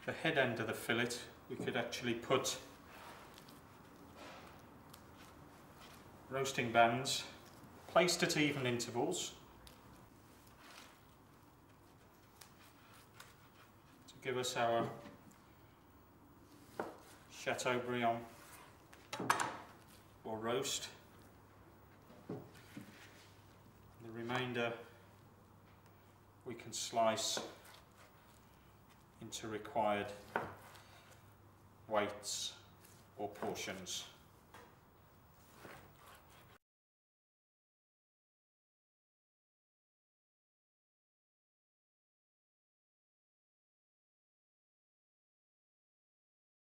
the head end of the fillet, we could actually put roasting bands placed at even intervals to give us our Chateaubriand or roast. The remainder we can slice into required weights or portions.